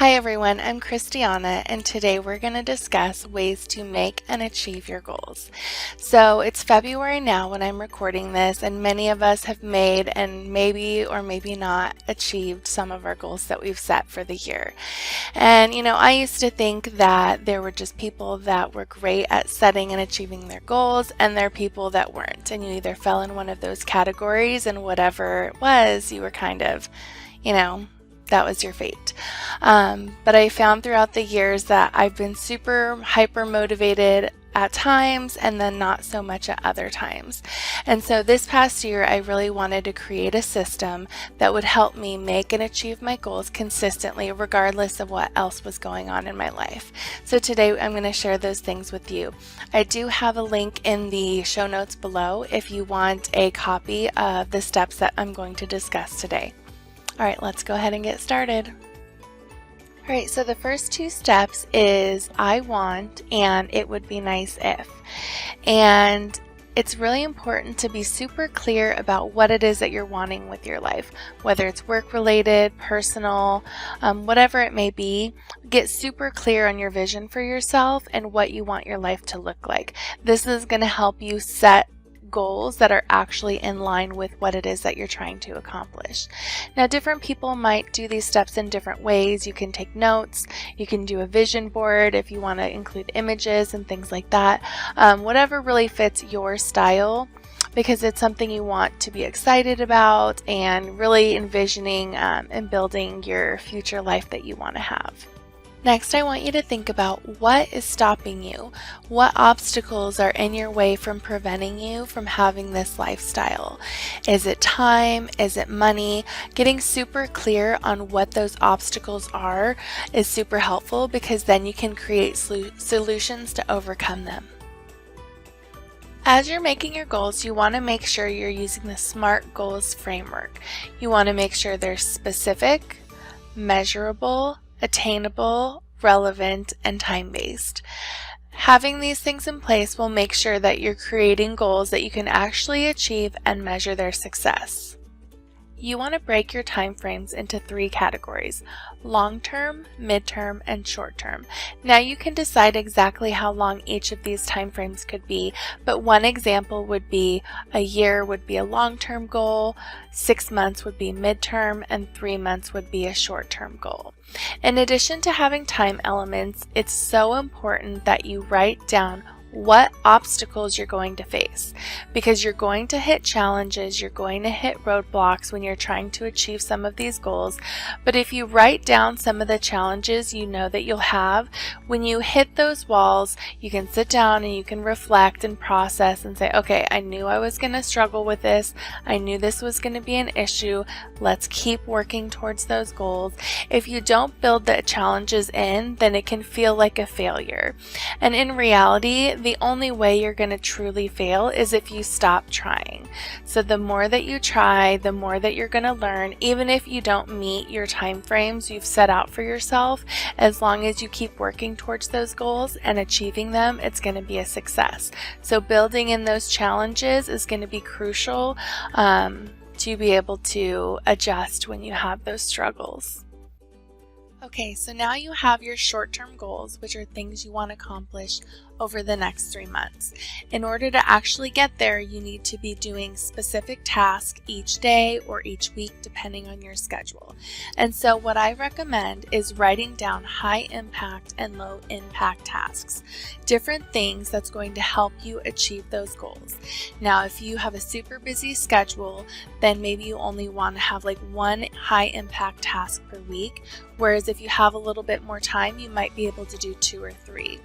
Hi everyone, I'm Christiana, and today we're going to discuss ways to make and achieve your goals. So it's February now when I'm recording this, and many of us have made and maybe or maybe not achieved some of our goals that we've set for the year. And I used to think that there were just people that were great at setting and achieving their goals, and there are people that weren't, and you either fell in one of those categories, and whatever it was, you were kind of, that was your fate. But I found throughout the years that I've been super hyper motivated at times and then not so much at other times. And so this past year, I really wanted to create a system that would help me make and achieve my goals consistently, regardless of what else was going on in my life. So today I'm going to share those things with you. I do have a link in the show notes below if you want a copy of the steps that I'm going to discuss today. All right, let's go ahead and get started. All right, so the first two steps is I want and it would be nice if. And it's really important to be super clear about what it is that you're wanting with your life, whether it's work related, personal, whatever it may be. Get super clear on your vision for yourself and what you want your life to look like. This is going to help you set goals that are actually in line with what it is that you're trying to accomplish. Now, different people might do these steps in different ways. You can take notes, you can do a vision board if you want to include images and things like that. Whatever really fits your style, because it's something you want to be excited about and really envisioning and building your future life that you want to have. Next, I want you to think about what is stopping you. What obstacles are in your way from preventing you from having this lifestyle? Is it time? Is it money? Getting super clear on what those obstacles are is super helpful, because then you can create solutions to overcome them. As you're making your goals, you want to make sure you're using the SMART goals framework. You want to make sure they're specific, measurable, attainable, relevant, and time-based. Having these things in place will make sure that you're creating goals that you can actually achieve and measure their success. You want to break your time frames into 3 categories: long-term, mid-term, and short-term. Now you can decide exactly how long each of these time frames could be, but one example would be a year would be a long-term goal, 6 months would be mid-term, and 3 months would be a short-term goal. In addition to having time elements, it's so important that you write down what obstacles you're going to face, because you're going to hit challenges, you're going to hit roadblocks when you're trying to achieve some of these goals. But if you write down some of the challenges you know that you'll have, when you hit those walls, you can sit down and you can reflect and process and say, okay, I knew I was going to struggle with this. I knew this was going to be an issue. Let's keep working towards those goals. If you don't build the challenges in, then it can feel like a failure. And in reality, the only way you're going to truly fail is if you stop trying. So the more that you try, the more that you're going to learn. Even if you don't meet your time frames you've set out for yourself, as long as you keep working towards those goals and achieving them, it's going to be a success. So building in those challenges is going to be crucial to be able to adjust when you have those struggles. Okay, so now you have your short-term goals, which are things you want to accomplish over the next 3 months. In order to actually get there, you need to be doing specific tasks each day or each week, depending on your schedule. And so what I recommend is writing down high impact and low impact tasks, different things that's going to help you achieve those goals. Now, if you have a super busy schedule, then maybe you only want to have like 1 high impact task per week, whereas if you have a little bit more time, you might be able to do 2 or 3.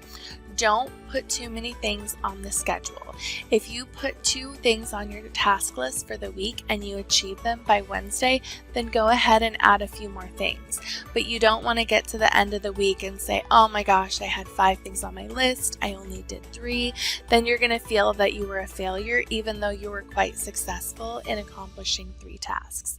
Don't put too many things on the schedule. If you put 2 things on your task list for the week and you achieve them by Wednesday, then go ahead and add a few more things. But you don't want to get to the end of the week and say, oh my gosh, I had 5 things on my list, I only did 3. Then you're going to feel that you were a failure, even though you were quite successful in accomplishing 3 tasks.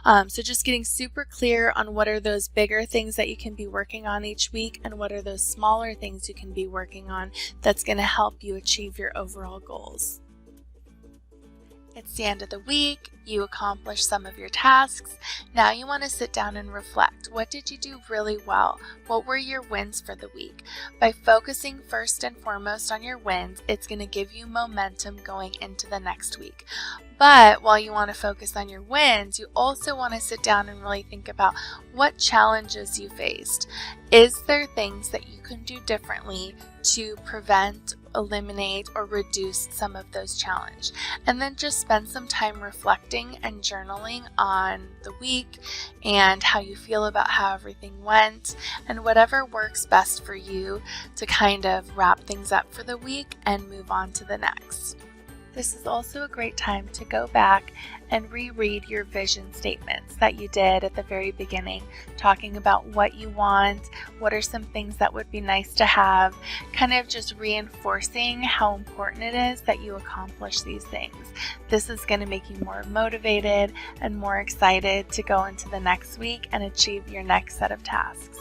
So just getting super clear on what are those bigger things that you can be working on each week, and what are those smaller things you can be working on that's going to help you achieve your overall goals. It's the end of the week, you accomplished some of your tasks. Now you want to sit down and reflect. What did you do really well? What were your wins for the week? By focusing first and foremost on your wins, it's going to give you momentum going into the next week. But while you want to focus on your wins, you also want to sit down and really think about what challenges you faced. Is there things that you can do differently to prevent, eliminate, or reduce some of those challenges? And then just spend some time reflecting and journaling on the week and how you feel about how everything went and whatever works best for you to kind of wrap things up for the week and move on to the next. This is also a great time to go back and reread your vision statements that you did at the very beginning, talking about what you want, what are some things that would be nice to have, kind of just reinforcing how important it is that you accomplish these things. This is going to make you more motivated and more excited to go into the next week and achieve your next set of tasks.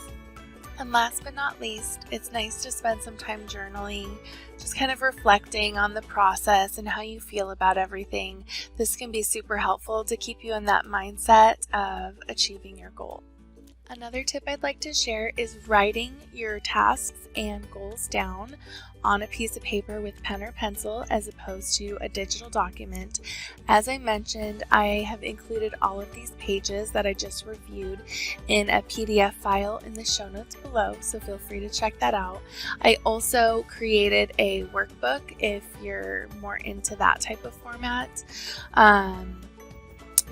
And last but not least, it's nice to spend some time journaling, just kind of reflecting on the process and how you feel about everything. This can be super helpful to keep you in that mindset of achieving your goal. Another tip I'd like to share is writing your tasks and goals down on a piece of paper with pen or pencil as opposed to a digital document. As I mentioned, I have included all of these pages that I just reviewed in a PDF file in the show notes below, so feel free to check that out. I also created a workbook if you're more into that type of format.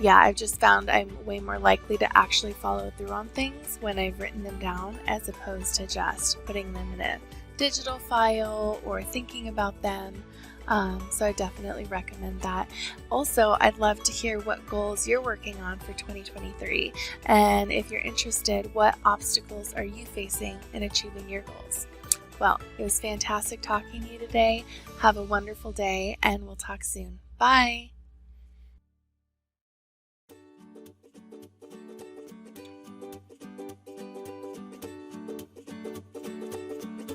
I've just found I'm way more likely to actually follow through on things when I've written them down as opposed to just putting them in a digital file or thinking about them. So I definitely recommend that. Also, I'd love to hear what goals you're working on for 2023. And if you're interested, what obstacles are you facing in achieving your goals? Well, it was fantastic talking to you today. Have a wonderful day, and we'll talk soon. Bye!